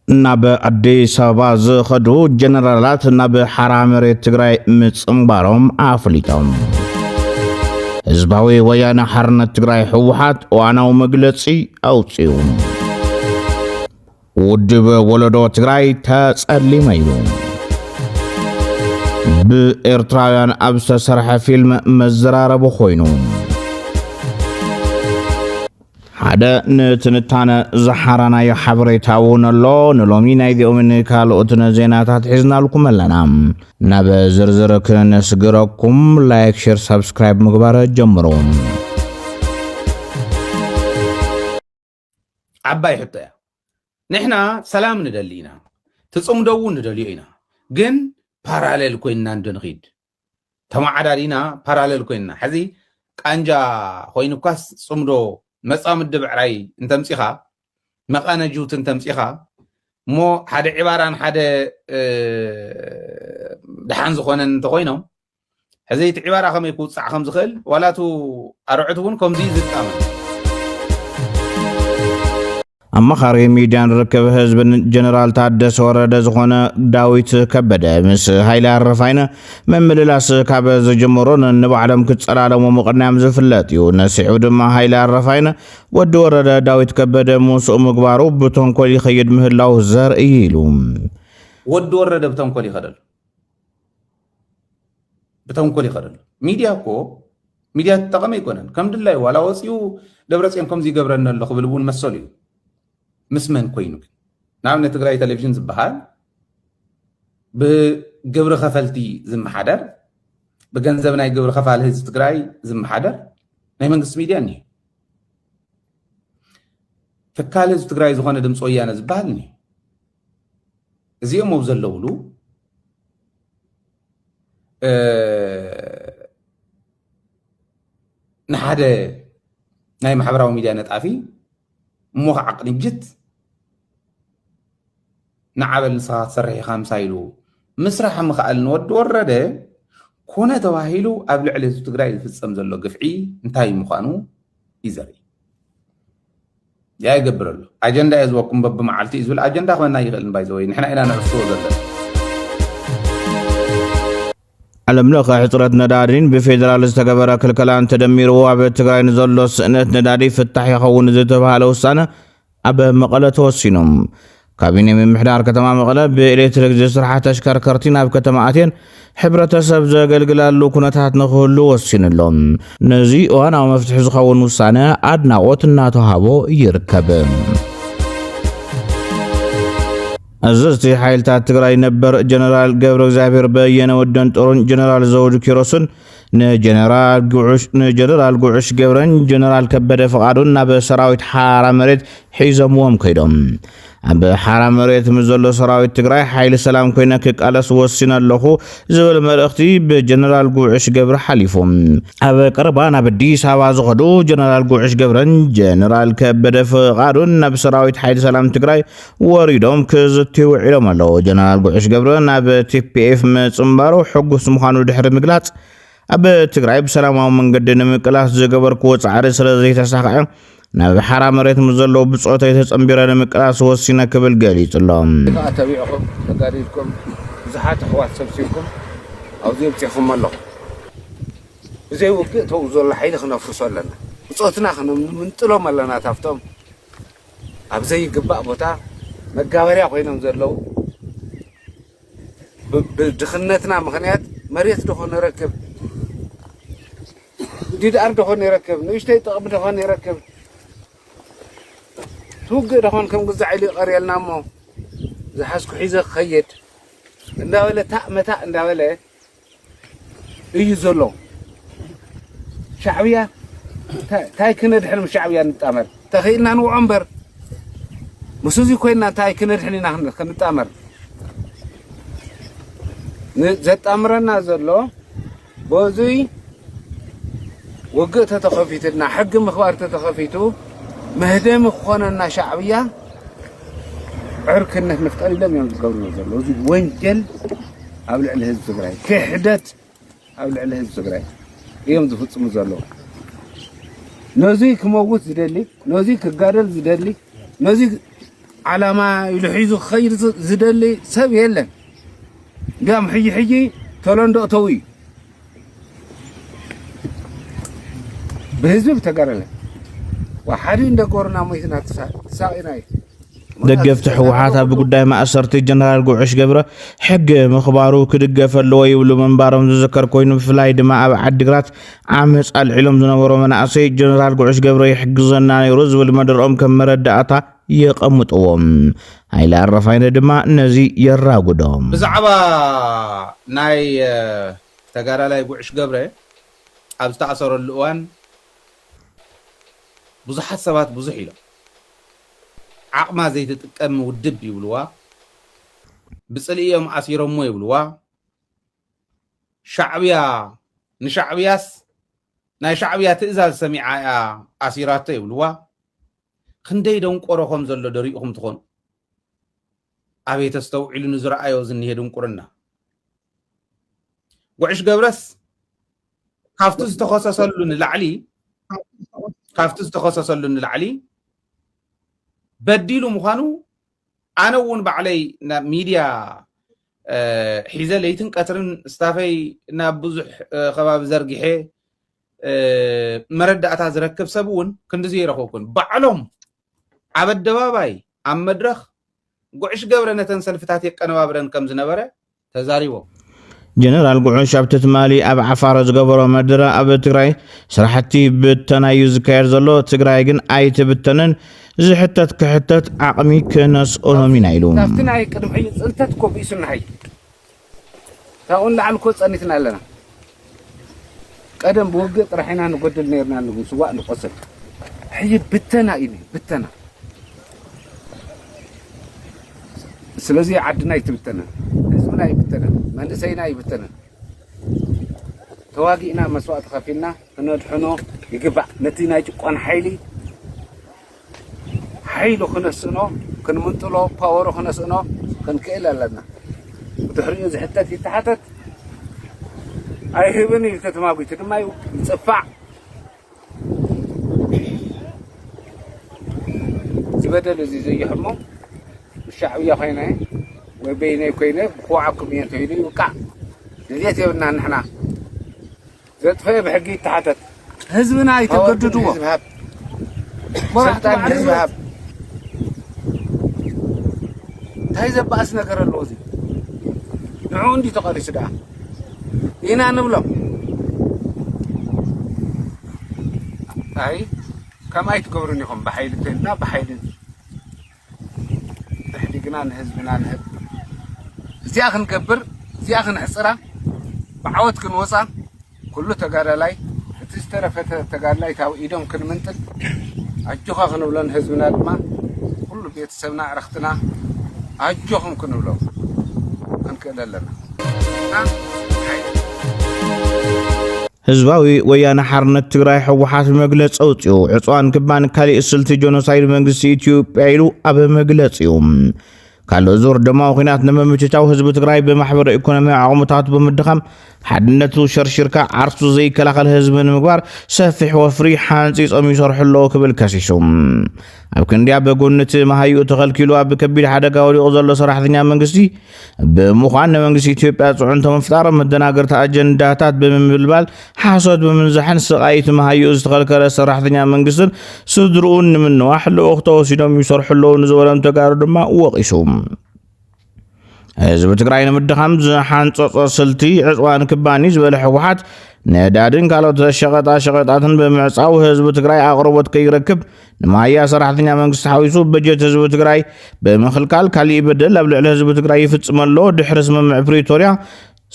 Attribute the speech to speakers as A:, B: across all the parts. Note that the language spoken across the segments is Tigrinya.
A: ናብ አዲስ አበባ ዝኸዱ ጀነራላት ናብ ሓራ መሬት ትግራይ ምጽምባሮም አፍሊጦም ህዝባዊ ወያነ ሓርነት ትግራይ ህወሓት ዋናው መግለጺ አውጽዩ ውድብ ወለዶ ትግራይ ተጸሊመዩ በኤርትራውያን ኣብ ዝተሰርሐ ፊልም መዘራረቡ ኮይኑ ሓደ ንትንታነ ዝሓራናዮ ሓበሬታውን ኣሎ ንሎሚ ናይ ዚኦምን ካልኦትን ዜናታት ሒዝናልኩም ኣለና ናብ ዝርዝር ክነስግረኩም ላይክ ሼር ሰብስክራይብ ምግባር ጀምሩ
B: ዓባይ ሕቶያ ንሕና ሰላም ንደሊና ትጽምደው ንደልዩ ኢና ግን ፓራሌል ኮይና እንደንኺድ ተማዓዳዲና ፓራሌል ኮይና ሕዚ ቃንጃ ኮይንኳስ ጽምዶ መጻም ድብዕራይ እንተምጽኻ መቃነጁት እንተምጽኻ ሞ ሓደ ዕባራን ሓደ ደሓን ዝኾነን እንተኮይኖም ሕዚ እቲ ዕባራ ከመይ ክውፃዕ ከም ዝኽእል ዋላቱ ኣርዑት እውን ከምዚ ዝጣመ
A: አማኻሪ ሚዲያን ርከብ ህዝብን ጀነራል ታደሰ ወረደ ዝኾነ ዳዊት ከበደ ምስ ሃይለ አረፋይነ መምልላስ ካብ ዝጅምሩን ንባዕሎም ክጸላለሙ ምቕናዮም ዝፍለጥ እዩ ነሲዑ ድማ ሃይለ አረፋይነ ወዲ ወረደ ዳዊት ከበደ ሙስኡ ምግባሩ ብተንኮል ይኸይድ ምህላው ዘርኢ ኢሉ
B: ወዲ ወረደ ብተንኮል ይኸደሉ ሚድያ እኮ ሚድያ ተጠቐመ ይኮነን ከም ድላይ ዋላ ወፂኡ ደብረጽዮን ከምዚ ይገብረና ኣሎ ክብል እውን መሰሉ እዩ ምስ መን ኮይኑ ንኣብነት ትግራይ ቴሌቪዥን ዝበሃል ብግብሪ ኸፈልቲ ዝመሓደር ብገንዘብ ናይ ግብሪ ኸፋል ህዝቢ ትግራይ ዝመሓደር ናይ መንግስቲ ሚድያ እኒሄ ትካል ህዝቢ ትግራይ ዝኾነ ድምፂ ወያነ ዝበሃል እኒሄ እዚኦም ኣብ ዘለውሉ ንሓደ ናይ ማሕበራዊ ሚድያ ነጣፊ موخ عقل جت نعبل صات سرح خامسايلو مسرح مخال نود ورده كونه تواهيلو قبل عليه تግራይ ዝፍጸም ዘሎ ግፍዒ እንታይ ምዃኑ ይዘርኢ ያ ይገብረሉ አጀንዳ ይዝወኩም በብመዓልቲ ይዝብል አጀንዳ ኮይና ይኽእል ባይዘወይ ንሕና ኢና ንዕፍቶ ዘለና ዓለም ለኸ ሕጽረት ነዳዲን ብፌደራል ዝተገበረ ክልከላን ተደሚሩ ኣብ ትግራይ ንዘሎ ስእነት ነዳዲ ፍታሕ ይኸውን ዝተባሃለ ውሳነ ኣብ መቐለ ተወሲኖም ካቢነ ምምሕዳር ከተማ መቐለ ብኤሌክትሪክ ዝስራሕ ተሽከርከርቲ ናብ ከተማ ኣትየን ሕብረተሰብ ዘገልግላሉ ኩነታት ንኽህሉ ወሲኑሎም ነዚ እዋናዊ መፍትሒ ዝኸውን ውሳነ ኣድናቆት እናተዋህቦ ይርከብ أززتي حيلتات تግራይ ነበር ጀነራል ገብረ እግዚአብሔር በየነ ወደን ጦርን ጀነራል ዘውዱ ኪሮስን ጀነራል ጉዕሽ ገብረን ጀነራል ከበደ ፈቃዱን ናብ ሰራዊት ሓራ መሬት ሒዘምዎም ከይዶም ኣብ ሓራ መሬት ምዘሎ ሰራዊት ትግራይ ሓይሊ ሰላም ኮይነ ክቃለስ ወሲነ ኣለኹ ዝብል መልእኽቲ ብጀነራል ጉዕሽ ገብረ ሓሊፎም ኣብ ቀረባ ናብ አዲስ አበባ ዝኸዱ ጀነራል ጉዕሽ ገብረን ጀነራል ከበደ ፈቃዱን ናብ ሰራዊት ሓይሊ ሰላም ትግራይ ወሪዶም ክዝትዩ ዒሎም ኣለዉ ጀነራል ጉዕሽ ገብረ ናብ ቲፒኤፍ ምጽምባሩ ሕጉስ ምዃኑ ድሕሪ ምግላጽ ኣብ ትግራይ ብሰላማዊ መንገዲ ንምቅላስ ዝገበርክዎ ጻዕሪ ስለ ዘይተሳክዐ ናብ ሓራ መሬት ምዘሎ ብጾታ የተጸምቢረ ንምቅላስ ወሲነ ክብል ገሊጽሎም
C: ተቢዕኹም ተጋዲልኩም ብዙሓት ኣሕዋት ሰብሲብኩም ኣብዚ ብጽኹም ኣለኹ ብዘይ ውግእ ተው ዘሎ ሓይሊ ክነፍርሶ ኣለና ብጾትና ክንምንጥሎም ኣለና ታፍቶም ኣብ ዘይግባእ ቦታ መጋበርያ ኮይኖም ዘለው ብድኽነትና ምኽንያት መሬት ድኾነ ረክብ ዲዳር ድኾነ ይረክብ ንእሽተይ ጥቕሚ ድኾነ ይረክብ توقع دخون كم قزع لي قرية النامو زحسكو حيزة خيد انداوله تاء متاء انداوله يزولو شعبية تاي كند حلم شعبية نتأمر تخيلنا نو عنبر مسوزي كوينا تاي كند حلينا نتأمر زت أمرنا زولو بوزي وقت تخفيتنا حق مخبار تتخفيتو مهدم خوننا شعبية عركنا نفتقر لم ينقلوا زلوا زي وينجل قبل على الحزب التجري كحدت قبل على الحزب التجري يوم دفت مزلوا نزيك موجود زدلي نزيك قارل زدلي نزيك علامة يلحيزو خير زدلي سب يلن قام حي تولن دقتوي بهزب تقرله وحدين دقورنا ميتنا تساقيناي
B: دقفت حوحاتها بقداي ما أسرت جنرال قعش قبره حق مخبارو كدقف اللوي ولو منبارهم تذكر كوينو فلاي دماء عدقرات عامس العلم زنورو منعسي جنرال قعش قبره يحق زناني رز والمدر كم مردعتا يقمطوم هايلا الرفاين دماء نزي يراقودهم
D: بزعبا ناي تقارا لاي قعش قبره أبستعصر اللوان بزحات سبات بزحيلو عقما زي تتقم ودب يبلوا بصليهم عسيرهم مو يبلوا شعبيا نشعبياس ناي شعبيا تئزال سميعا عسيرات يبلوا خندي دون قرخم زلو دريقهم تخون ابي تستوعلوا نزرعيو زنيه دون قرنا وعش قبرس كافتز تخصصلون العلي كافتز تخصصلون العلي بديلو مخانو أنا ون بعلي ميديا حيزة ليتن كترن استافي نابوزح خباب زرقحي مرد أتاز ركب سبون كندزي رخوكن بعلهم عبد دباباي عم مدرخ قعش قبرنا تنسل فتاتي قنوابرن كم زنبرة تزاريوه
B: جنرال قعش عبتت مالي أب عفارز قبرو مدرة أب تقراي سرحتي بتنايز كاير زلو تقراي جن آيت بتنن زي حتت كحتت عقمي كناس أولمين عيلون
C: تافتنا هاي قدم حي انتت كوب يسن هاي تاون لعل كوت صنيتنا لنا قدم بوقت رحنا نقدل نيرنا نقول سواء نقصد حي بتنا إني بتنا سلازي عدنا يتبتنا اسمنا يبتنا ما نسينا يبتنا تواقينا مسوات خفينا ندحنو يقبع نتينا يقوان حيلي حيلو خنسنو كن منطلو باورو خنسنو كن كيلا لنا وتحريو زحتات يتحتت اي هبني التتماقوي تدما يتصفع زبدل زي يحمو الشعبية خينا وبيني كوينه بخوعكم ينتهيني وقع لذيت يبنا نحنا زيت فيه بحقي تحتت هزبنا يتقددوا سلطان هزبهاب تايزة بأس نقر اللوزي نعون دي تقالي سداء هنا نبلو هاي كما يتقبرون يخم بحيل تلنا بحيل تحديقنا نهزبنا نهب زياخ نكبر زياخ نحصرا بعوت كنوصا كله تقارى لاي تسترفت تقارى لاي تاو ايدهم كن منتل أجوخا خنولن هزبنا دما كل بيت سبنا عرختنا أجوخم كنولو كنكدل لنا
B: ህዝባዊ ወያነ ሓርነት ትግራይ ሕወሓት መግለጽ ኣውጽኡ ዕጽዋን ክባን ካሊእ ስልቲ ጆኖሳይድ መንግስቲ ኢትዮጵያ ኢሉ ኣብ መግለጺኡ ካልእ ዙር ድማ ኩናት ንመምችቻው ህዝቢ ትግራይ ብማሕበረ ኢኮኖሚያዊ ዓቕምታት ብምድኻም ሓድነቱ ሸርሽርካ ዓርሱ ዘይከላኸል ህዝቢ ንምግባር ሰፊሕ ወፍሪ ሓንፂፆም ይሰርሑ ኣለዉ ክብል ከሲሱ ኣብ ክንዲያ በጎነት መሃይኡ ተኸልኪሉ ኣብ ከቢድ ሓደጋ ወዲቑ ዘሎ ሰራሕተኛ መንግስቲ ብምዃን ንመንግስቲ ኢትዮጵያ ጽዑንቶ ምፍጣር መደናገርቲ ኣጀንዳታት ብምብልባል ሓሶት ብምንዛሕን ስቓይት መሃይኡ ዝተኸልከለ ሰራሕተኛ መንግስትን ስድርኡን ንምንዋሕ ልኡኽ ተወሲዶም ይሰርሑ ኣለዉ ንዝበሎም ተጋሩ ድማ ወቒሱ ህዝቢ ትግራይ ንምድኻም ዝሓንፀፆ ስልቲ ዕፅዋን ክባኒ ዝበለ ሕወሓት ነዳድን ካልኦት ሸቐጣሸቐጣትን ብምዕፃው ህዝቢ ትግራይ ኣቕርቦት ከይረክብ ንማያ ሰራሕተኛ መንግስቲ ሓዊሱ በጀት ህዝቢ ትግራይ ብምኽልካል ካሊእ በደል ኣብ ልዕሊ ህዝቢ ትግራይ ይፍፅም ኣሎ ድሕሪ ስምምዕ ፕሪቶርያ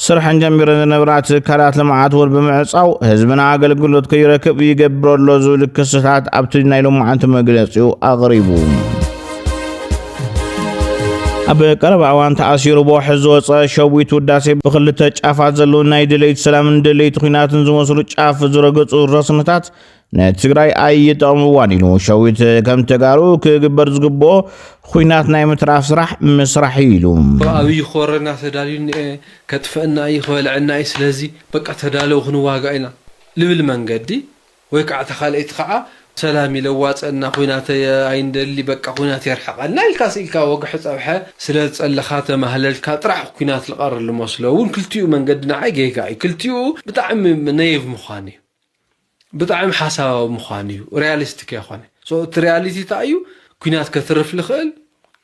B: ስርሐን ጀሚረ ዝነበራ ትካላት ልምዓት እውን ብምዕፃው ህዝብና ኣገልግሎት ከይረክብ ይገብሮ ኣሎ ዝብል ክስታት ኣብቲ ናይ ሎማዓንቲ መግለፂኡ ኣቕሪቡ ኣብ ቀረባ እዋን ተኣሲሩ ብውሕዝ ዝወፀ ሸዊት ውዳሴ ብክልተ ጫፋት ዘለዉ ናይ ድሌት ሰላምን ድሌት ኩናትን ዝመስሉ ጫፍ ዝረገፁ ረስምታት ንትግራይ ኣይጠቕምዋን ኢሉ ሸዊት ከም ተጋሩ ክግበር ዝግብኦ ኩናት ናይ ምትራፍ ስራሕ ምስራሕ ኢሉ
E: ኣብይ ኮረና ተዳልዩ ከጥፍአና ይኽበልዐና ስለዚ በቃ ተዳለው ክንዋጋ ኢና ልብል መንገዲ ወይ ከዓ ተኻልአይቲ ከዓ سلام يلواصنا خوينات عندلي بقى خوينات يرحقنا الكاسيلكا وقح صبحه سلات صلخاته مهللكا طرح خوينات القر المسلون كلتيو من قدنا عيقاي كلتيو بطعم نيف مخاني بطعم حساب مخاني رياليستيك يا خواني سو رياليتي تاعيو خوينات كترف لخل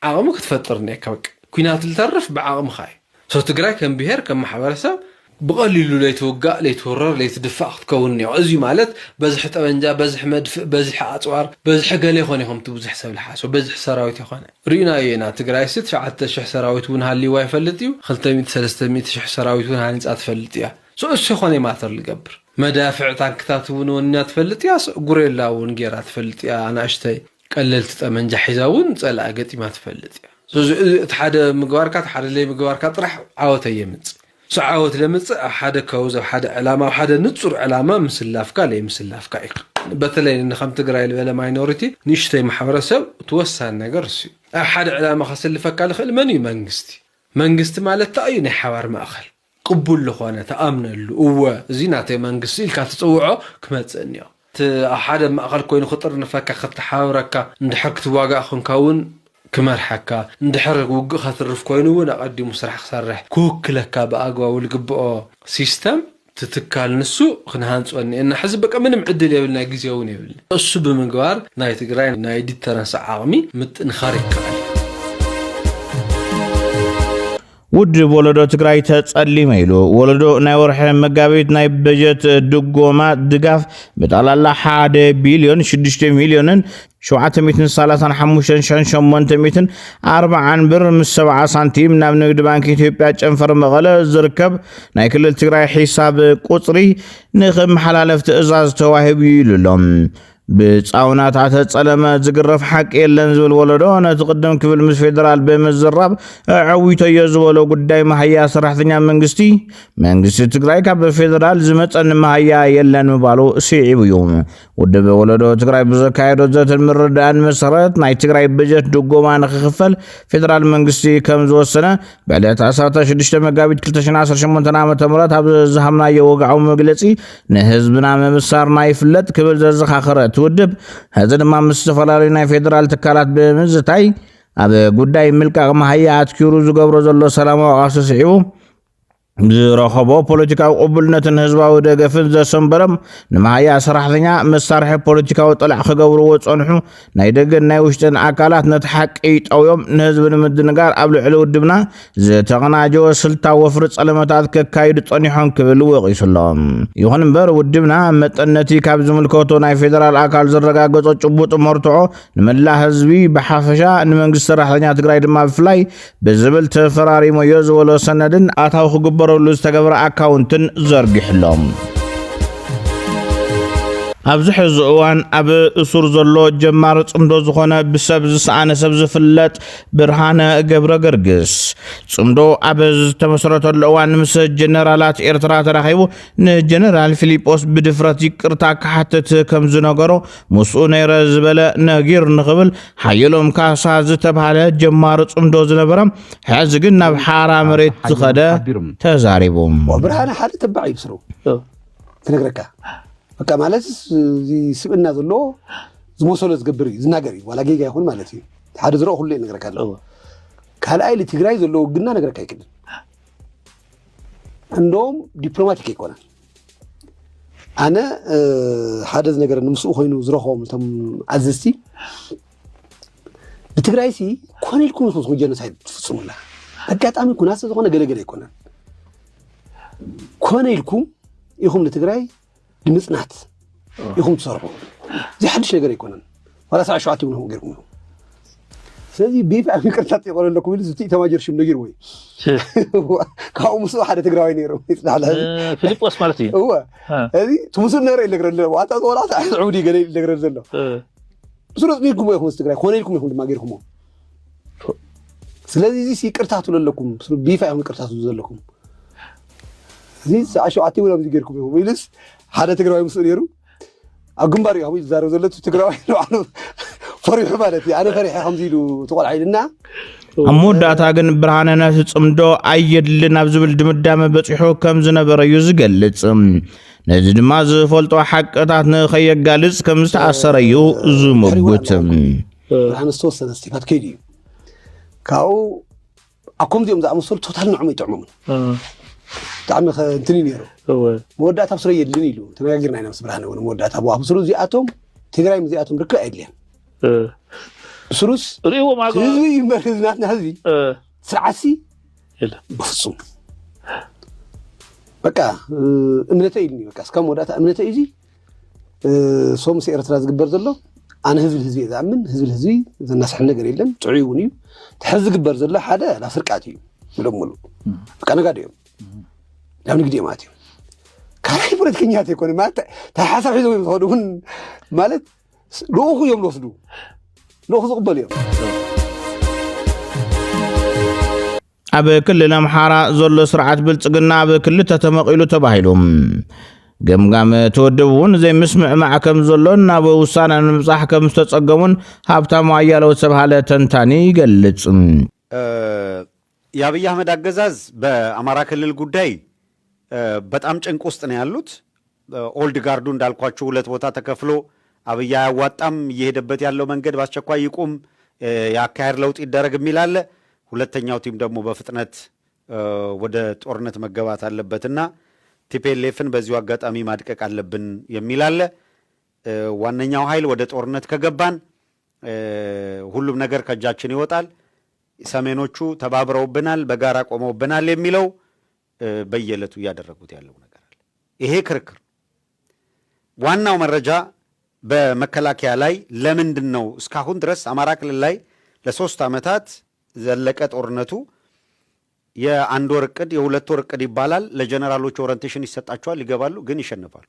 E: عقمك تفطرني كبك كوينات الترف بعقم خاي سو تقراي كم بهر كم محبرسب بقليلو ليتوقع ليتورر ليتدفع تكوني عزي مالت بزح طبنجا بزح مدف بزح اطوار بزح قال يخون يهم تبزح سب الحاسو بزح سراويت يخون رينا ينا تقراي 6000 سراويت ون هاللي واي فلتيو 300 سراويت ون هاني صات فلتيا سو اش يخوني ماتر لقبر مدافع تانكتات ون ونيا تفلتيا غوريلا ون غيرا تفلتيا انا اشتي قللت طبنجا حيزاون صلا قطي ما تفلتيا حدا مقواركات حدا لي مقواركات طرح عاوته يمص سعوت لمص حدا كوز حدا علامه وحدا نصر علامه مسلافكا لي مسلافكا بتلي ان خم تقراي البلا ماينورتي نشتي محبرسب توسع نغرسي حدا علامه خسلفكا لخل مني منغستي مالت تايني حوار ماخل قبول لخونه تامنلو هو زيناتي منغستي الكا تصوعو كمصنيو حدا ماخل كوين خطر نفكا خط حاوركا ندحك تواغا خنكاون كمرحكا ندحرق وق خطرف كوينو ونا قدي مسرح خسرح كوكلكا باغوا ولقبو سيستم تتكال نسو خنهانصوني ان حزب بقى من معدل يبلنا غزيون يبل اسو بمنغوار ناي تግራይ ناي ديترنس عقمي متنخارك
B: ውድ ወለዶ ትግራይ ተጸሊመ ኢሉ ወለዶ ናይ ወርሐ መጋቢት ናይ በጀት ድጎማ ድጋፍ በጣላላ 1 ቢልዮን 6 ሚልዮንን 735,840 ብር ምስ 70 ሳንቲም ናብ ንግዲ ባንክ ኢትዮጵያ ጨንፈር መቐለ ዝርከብ ናይ ክልል ትግራይ ሒሳብ ቁጽሪ ንኽመሓላለፍ ትእዛዝ ተዋሂቡ ኢሉሎም بصاونات اتصلمه زغرف حق يلن زول ولدو نتقدم كفل مس فيدرال بمزراب عويتو يزولو غداي مهيا سرحتنيا منغستي تግራይ ካብ فيدرال زمصن مهيا يلن مبالو سيعيب يوم ودب ولدو تግራይ بزكايدو زتن مردان مسرت ناي تግራይ بجت دغوما نخفل فيدرال منغستي كم زوسنه بعد 16 مغابيت 2018 عام تمرات اب زحمنا يوغعو مغلصي نحزبنا ممسار ناي فلت كبل زخاخرت تودب هذا ما مستفلالينا فيدرال تكالات بمزتاي ابي غداي ملكا مهيا اتكيرو زغبرو زلو سلام واسسيو زرخبو بوليتيكاو قبلنتن حزباو دغفن زسنبرم نمهيا سرحتنيا مسارح بوليتيكاو طلع خغبرو وصنحو ناي دغن ناي وشتن اكالات نتحق يطويوم نحزبن مدنغار ابل علو دبنا زتقناجو سلتا وفر صلمتات ككايد صنيحون كبل وقيسلام يخون بر ودبنا مطنتي كاب زملكوتو ناي فيدرال اكال زرغاغصو چبوط مرتعو نملا حزبي بحافشا نمنغس سرحتنيا تግራይ ድማ بفلاي بزبل تفراري مو يزولو سندن اتاو خغبر ولز تغبر اكاونتن زرغحلهم ابز حزوان اب اسور زلو جمار صمدو زخونه بسبز سانه سبز فلت برهانه غبر غرغس صمدو اب تمسرتو لوان مس جنرالات ايرترا تراخيبو جنرال فيليبوس بدفرت يقرتا كحتت كمز نغرو مسؤول رزبله نغير نخبل حيلوم كاسا زتباله جمار صمدو زنبرم حزغنا بحارا مريت زخده تزاريبوم
C: وبرهانه حد تبعي بسرو تنغركا بقى مالس زي سبنا زلو زموسول زغبري زناغري ولا جيجا يكون مالتي حد زرو كله نغرك الله قال اي لتግራይ زلو غنا نغرك ايكد عندهم دبلوماتيك يكون انا حدث ነገር نمسو خوينو زرخوم تم عزستي بتግራይ سي كونيلكم سو جنسايد فصملا اقاطامي كناس زخونه ገለገለ يكون كونيلكم يخم لتግራይ دمصنات يخم تصرفوا زي حدش ነገር يكونن ولا ساعه شعاتي منهم غيركم ስለዚህ ቢፍ አፍሪካታት ይቆል ለኩም ልዝቲ ተማጀርሽም ነገር ወይ ካው ሙሱ ሓደ ትግራይ ነይሩ ይጽላል
F: ፊሊጶስ ማለት እዩ
C: هو እዚ ትሙሱ ነረ ይለግረለ ዋታ ጾላ ሳዑዲ ገለ ይለግረለ ዘሎ ብስሩት ቢኩም ይኹም ትግራይ ኮነልኩም ይኹም ድማ ገይርኩም ስለዚህ እዚ ይቅርታቱ ለለኩም ብስሩ ቢፍ አይሁን ይቅርታቱ ዘለኩም እዚ ሳعه شعاتي ወላ ገይርኩም ይኹም ይልስ ሓደ ትግራይ ሙሱ ነይሩ አግንባር ያው ይዛረው ዘለቱ ትግራይ ነው አሉ فريح بالتي انا فريح حمزيلو تقول عيدنا
B: اموداتا ግን ብርሃነነት ጽምዶ አየድልና ብዝብል ድምዳመ በጽሖ ከም ዝነበረ ይዝገልጽ
A: ነዚ ድማ ዝፈልጦ ሓቅታት ንኸየጋልጽ ከም ዝተኣሰረ እዩ ዝምጉት
F: ብርሃን ዝተወሰነ ስቲፋት ከይዲ እዩ ካብኡ ኣኩም ዚኦም ዝኣመሰሉ ቶታል ንዕሞ ይጥዕሞምን ብጣዕሚ እንትን ነይሩ መወዳእታ ብስረ የድልን ኢሉ ተነጋጊርና ኢና ምስ ብርሃን እውን መወዳእታ ብስሩ እዚኣቶም ትግራይ እዚኣቶም ርክብ ኣይድልያን ብስሩስ ህዝቢ ይመርዝ ናትና ህዝቢ ስርዓሲ በፍጹም በቃ እምነተ ኢልኒ በቃ እስካብ መወዳእታ እምነተ እዚ ሶምስ ኤርትራ ዝግበር ዘሎ ኣነ ህዝቢ ህዝቢ ዝኣምን ህዝቢ ህዝቢ ዘናስሕ ነገር የለን ጥዑይ እውን እዩ ትሕዝ ዝግበር ዘሎ ሓደ ላስርቃት እዩ ምለምሉ በቃ ነጋድ እዮም ላብ ንግዲ ማለት እዩ ካልኣይ ፖለቲከኛት ኣይኮነ ማለት ሓሳብ ሒዞም እዮም ዝኸዱ እውን ማለት ልኡኹ እዮም ዝወስዱ ልኡኹ ዝቕበሉ እዮም
A: ኣብ ክልል ኣምሓራ ዘሎ ስርዓት ብልጽግና ኣብ ክልተ ተመቒሉ ተባሂሉ ገምጋም ተወደቡ እውን ዘይምስምዕ ማዕከም ዘሎን ናብ ውሳነ ንምብጻሕ ከም ዝተጸገሙን ሃብታሙ ኣያለው ዝተባሃለ ተንታኒ ይገልጽ።
G: የአብይ አህመድ አገዛዝ በአማራ ክልል ጉዳይ በጣም ጭንቅ ውስጥ ነው ያሉት። ኦልድ ጋርዱ እንዳልኳችሁ ሁለት ቦታ ተከፍሎ አብይ አያዋጣም፣ እየሄደበት ያለው መንገድ በአስቸኳይ ይቁም፣ የአካሄድ ለውጥ ይደረግ የሚል አለ። ሁለተኛው ቲም ደግሞ በፍጥነት ወደ ጦርነት መገባት አለበትና ቲፒኤልኤፍን በዚሁ አጋጣሚ ማድቀቅ አለብን የሚል አለ። ዋነኛው ኃይል ወደ ጦርነት ከገባን ሁሉም ነገር ከእጃችን ይወጣል፣ ሰሜኖቹ ተባብረውብናል፣ በጋራ ቆመውብናል የሚለው በየዕለቱ እያደረጉት ያለው ነገር አለ። ይሄ ክርክር ዋናው መረጃ በመከላከያ ላይ ለምንድን ነው እስካሁን ድረስ አማራ ክልል ላይ ለ3 ዓመታት ዘለቀ ጦርነቱ የአንድ ወር ዕቅድ የሁለት ወር ዕቅድ ይባላል። ለጀነራሎች ኦሪንቴሽን ይሰጣቸዋል፣ ይገባሉ፣ ግን ይሸነፋሉ።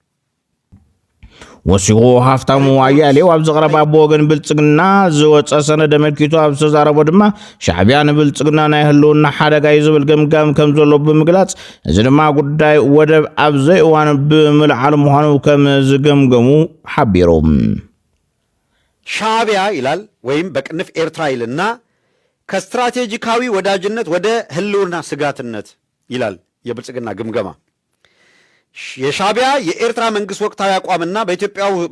A: ወሲኹ ሃፍታሙ ኣያሌው ኣብ ዝቐረባ ብወገን ብልጽግና ዝወፀ ሰነድ ኣመልኪቱ ኣብ ዝተዛረቦ ድማ ሻዕብያ ንብልጽግና ናይ ህልውና ሓደጋ እዩ ዝብል ገምጋም ከም ዘሎ ብምግላጽ እዚ ድማ ጉዳይ ወደብ ኣብ ዘይእዋን ብምልዓል ምዃኑ ከም ዝገምገሙ ሓቢሮም
G: ሻዕብያ ይላል ወይም በቅንፍ ኤርትራ ይልና ከስትራቴጂካዊ ወዳጅነት ወደ ህልውና ስጋትነት ይላል የብልጽግና ግምገማ። የሻዕቢያ የኤርትራ መንግስት ወቅታዊ አቋምና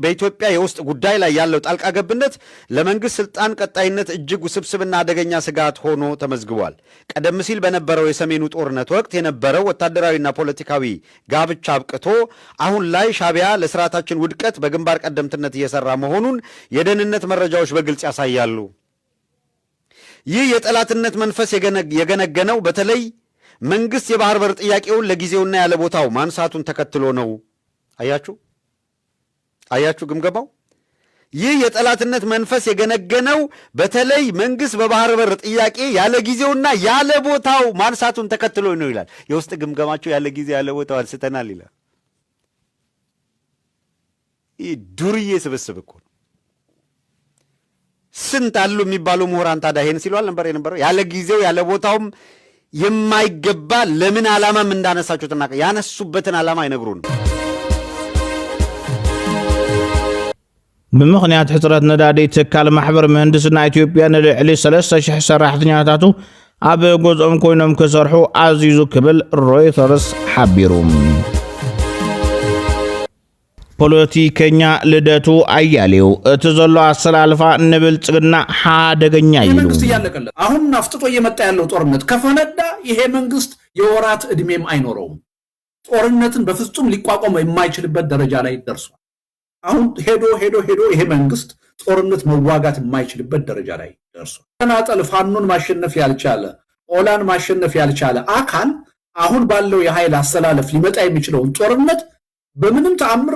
G: በኢትዮጵያ የውስጥ ጉዳይ ላይ ያለው ጣልቃ ገብነት ለመንግስት ስልጣን ቀጣይነት እጅግ ውስብስብና አደገኛ ስጋት ሆኖ ተመዝግቧል። ቀደም ሲል በነበረው የሰሜኑ ጦርነት ወቅት የነበረው ወታደራዊና ፖለቲካዊ ጋብቻ አብቅቶ አሁን ላይ ሻዕቢያ ለስርዓታችን ውድቀት በግንባር ቀደምትነት እየሰራ መሆኑን የደህንነት መረጃዎች በግልጽ ያሳያሉ። ይህ የጠላትነት መንፈስ የገነገነው በተለይ መንግስት የባህር በር ጥያቄውን ለጊዜውና ያለ ቦታው ማንሳቱን ተከትሎ ነው። አያችሁ ግምገማው። ይህ የጠላትነት መንፈስ የገነገነው በተለይ መንግስት በባህር በር ጥያቄ ያለ ጊዜውና ያለ ቦታው ማንሳቱን ተከትሎ ነው ይላል። የውስጥ ግምገማቸው ያለ ጊዜ ያለ ቦታው አንስተናል ይላል። ይህ ዱርዬ ስብስብ እኮ ነው። ስንት አሉ የሚባሉ ምሁራን ታዲያ ይሄን ሲሉ አልነበር የነበረው? ያለ ጊዜው ያለ ቦታውም የማይገባ ለምን ዓላማም እንዳነሳችሁትና ያነሱበትን ዓላማ አይነግሩን።
A: ብምኽንያት ሕፅረት ነዳዲ ትካል ማሕበር ምህንድስና ኢትዮጵያ ንልዕሊ 3,000 ሰራሕተኛታቱ ኣብ ገዝኦም ኮይኖም ክሰርሑ ኣዚዙ ክብል ሮይተርስ ሓቢሩ። ፖለቲከኛ ልደቱ አያሌው እቲ ዘሎ አሰላልፋ ንብልጽግና ሓደገኛ ይሉ
H: መንግስት እያለቀለ አሁን አፍጥጦ እየመጣ ያለው ጦርነት ከፈነዳ ይሄ መንግስት የወራት እድሜም አይኖረውም። ጦርነትን በፍጹም ሊቋቋም የማይችልበት ደረጃ ላይ ደርሷል። አሁን ሄዶ ይሄ መንግስት ጦርነት መዋጋት የማይችልበት ደረጃ ላይ ደርሷል። ተናጠል ፋኖን ማሸነፍ ያልቻለ ኦላን ማሸነፍ ያልቻለ አካል አሁን ባለው የኃይል አሰላለፍ ሊመጣ የሚችለውን ጦርነት በምንም ተአምር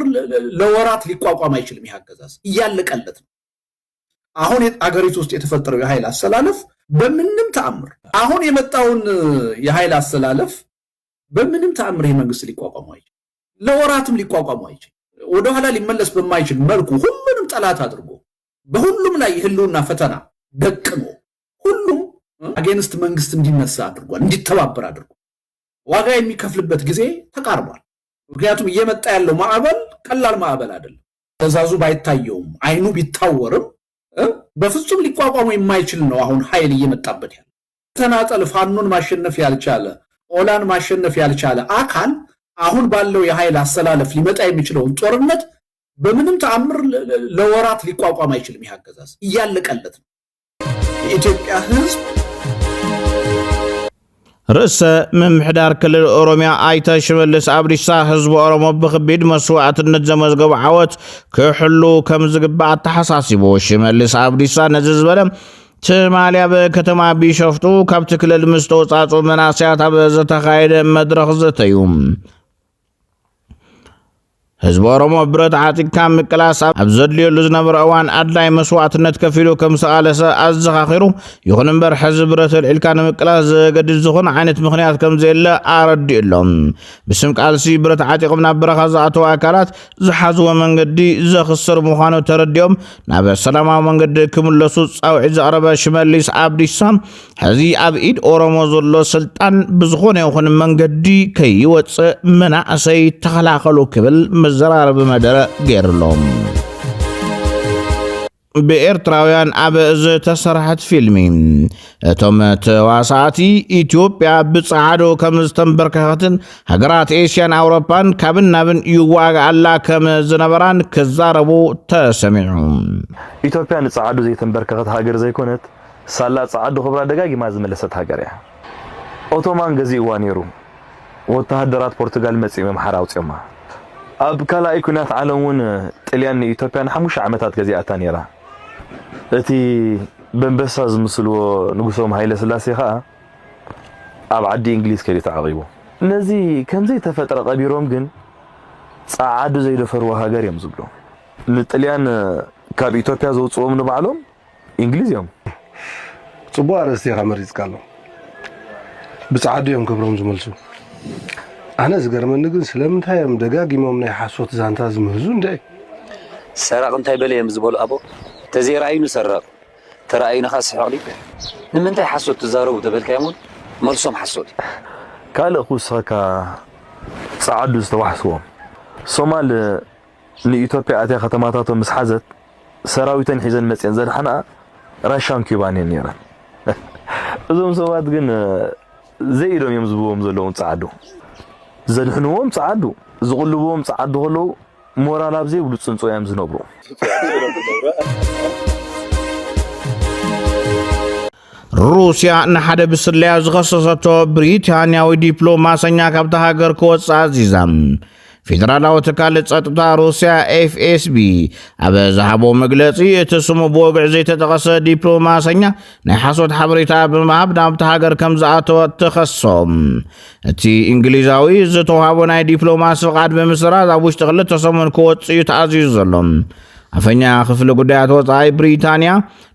H: ለወራት ሊቋቋም አይችልም። ያገዛዝ እያለቀለት ነው። አሁን አገሪቱ ውስጥ የተፈጠረው የኃይል አሰላለፍ በምንም ተአምር አሁን የመጣውን የኃይል አሰላለፍ በምንም ተአምር የመንግስት ሊቋቋም አይችልም። ለወራትም ሊቋቋም አይችልም። ወደ ኋላ ሊመለስ በማይችል መልኩ ሁሉንም ጠላት አድርጎ በሁሉም ላይ ህልውና ፈተና ደቅኖ ሁሉም አጌንስት መንግስት እንዲነሳ አድርጓል፣ እንዲተባበር አድርጓል። ዋጋ የሚከፍልበት ጊዜ ተቃርቧል። ምክንያቱም እየመጣ ያለው ማዕበል ቀላል ማዕበል አይደለም። ተዛዙ ባይታየውም አይኑ ቢታወርም በፍጹም ሊቋቋሙ የማይችል ነው። አሁን ኃይል እየመጣበት ያለው ተናጠል ፋኖን ማሸነፍ ያልቻለ ኦላን ማሸነፍ ያልቻለ አካል አሁን ባለው የኃይል አሰላለፍ ሊመጣ የሚችለውን ጦርነት በምንም ተአምር ለወራት ሊቋቋም አይችልም። ይህ አገዛዝ እያለቀለት ነው። የኢትዮጵያ ህዝብ
B: ርእሰ ምምሕዳር ክልል ኦሮሚያ አይተ ሽመልስ አብዲሳ ህዝቢ ኦሮሞ ብክቢድ መስዋዕትነት ዘመዝገቡ ዓወት ክሕሉ ከም ዝግባእ ተሓሳሲቡ ሽመልስ አብዲሳ ነዚ ዝበለ ትማልያ በከተማ ቢሾፍቱ ካብቲ ክልል ምስ ተወጻጹ መናስያት ኣብ ዝተኻየደ መድረኽ ዘተዩ ህዝቢ ኦሮሞ ብረት ዓጢቅካ ምቅላስ ኣብ ዘድልየሉ ዝነበረ እዋን ኣድላይ መስዋዕትነት ከፊሉ ከም ዝተቃለሰ ኣዘኻኺሩ ይኹን እምበር ሕዚ ብረት ልዒልካ ንምቅላስ ዘገድድ ዝኾነ ዓይነት ምክንያት ከም ዘየለ ኣረዲኡሎም ብስም ቃልሲ ብረት ዓጢቆም ናብ በረኻ ዝኣተዉ ኣካላት ዝሓዝዎ መንገዲ ዘኽስር ምዃኑ ተረዲኦም ናብ ሰላማዊ መንገዲ ክምለሱ ፃውዒት ዘቕረበ ሽመልስ አብዲሳ ሕዚ ኣብ ኢድ ኦሮሞ ዘሎ ስልጣን ብዝኾነ ይኹን መንገዲ ከይወፅእ መናእሰይ ተኸላኸሉ ክብል መዘራረብ መደረ ገይርሎም ብኤርትራውያን ኣብ ዝተሰርሐት ፊልሚ እቶም ተዋሳእቲ ኢትዮጵያ ብፀዓዶ ከም ዝተንበርከኸትን ሃገራት ኤስያን ኣውሮፓን ካብን ናብን ይዋግኣላ ከም ዝነበራን ክዛረቡ ተሰሚዑ
I: ኢትዮጵያ ንፀዓዶ ዘይተንበርከኸት ሃገር ዘይኮነት ሳላ ፀዓዶ ክብራ ደጋጊማ ዝመለሰት ሃገር እያ ኦቶማን ገዚእዋ ነይሩ ወተሃደራት ፖርቱጋል መፂኦም ኣምሓራ ኣውፅኦማ ኣብ ካልኣይ ኩናት ዓለም እውን ጣልያን ኢትዮጵያን 5 ዓመታት ገዚኣታ ነይራ እቲ በንበሳ ዝምስልዎ ንጉሶም ሃይለ ስላሴ ከዓ ኣብ ዓዲ እንግሊዝ ከይዱ ተዓቂቡ ነዚ ከምዘይ ተፈጥረ ቀቢሮም ግን ፀዓዱ ዘይደፈርዎ ሃገር እዮም ዝብሉ ንጣልያን ካብ ኢትዮጵያ ዘውፅኦም ንባዕሎም እንግሊዝ እዮም
F: ጽቡቕ ኣርእስቲ ኢኻ መሪፅካሎ ብፀዓዱ እዮም ክብሮም ዝመልሱ أنا زجرمن نقول سلام تايم دقاقي ممن يحسوت زانتاز مهزون داي
J: سرق انتي بليم زبول أبو تزير عينو سرق ترى عين خاص حالي من انتي حسوت تزارو دبل كيمون مرسوم حسوت
I: قال أخوصك صعدو استوحسوهم صومال لإثيوبيا أتي ختماتاتهم مسحزت سراويتن حيزن مسين زد حنا راشان كيبانين نيران እዞም ሰባት ግን ዘይዶም እዮም ዝብዎም ዘለውን ጻዓዱ ዘድሕንዎም ጻዓዱ ዝቕልብዎም ጻዓዱ ከለው ሞራል ኣብ ዘይብሉ ጽንጾ እዮም ዝነብሩ
B: ሩስያ ንሓደ ብስለያ ዝኸሰሰቶ ብሪታንያዊ ዲፕሎማሰኛ ካብታ ሃገር ክወፅእ ኣዚዛ ፌደራላዊ ትካል ጸጥታ ሩስያ ኤፍኤስቢ ኣብ ዝሃቦ መግለጺ እቲ ስሙ ብወግዕ ዘይተጠቐሰ ዲፕሎማሰኛ ናይ ሓሶት ሓበሬታ ብምሃብ ናብቲ ሃገር ከም ዝኣተወ ተኸሶም እቲ እንግሊዛዊ ዝተዋሃቦ ናይ ዲፕሎማሲ ፍቃድ ብምስራዝ ኣብ ውሽጢ 2 ሰሙን ክወፅእ እዩ ተኣዚዙ ዘሎ ኣፈኛ ክፍሊ ጉዳያት ወፃኢ ብሪታንያ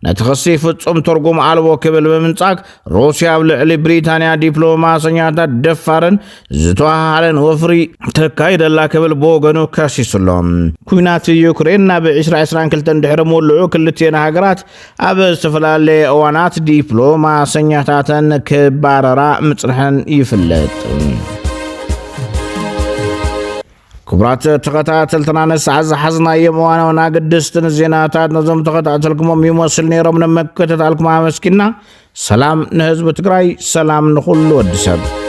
B: ነቲ ክሲ ፍጹም ትርጉም ኣልቦ ክብል ብምንጻግ ሩስያ ኣብ ልዕሊ ብሪታንያ ዲፕሎማሰኛታት ደፋርን ዝተዋሃለን ወፍሪ ተካይደላ ክብል ብወገኑ ከሲሱሎም ኩናት ዩክሬን ናብ 2022 ድሕሪ ምውልዑ ክልቴን ሃገራት ኣብ ዝተፈላለየ እዋናት ዲፕሎማሰኛታተን ክባረራ ምጽንሐን ይፍለጥ كبرات تقاتلتنا نسعى زحزنا يموانا وناقدستن الزيناتات نظم تقاتلكم وميموصل نيرم نمكتت عليكم عامسكنا سلام نهزب تقراي سلام نخل ودسب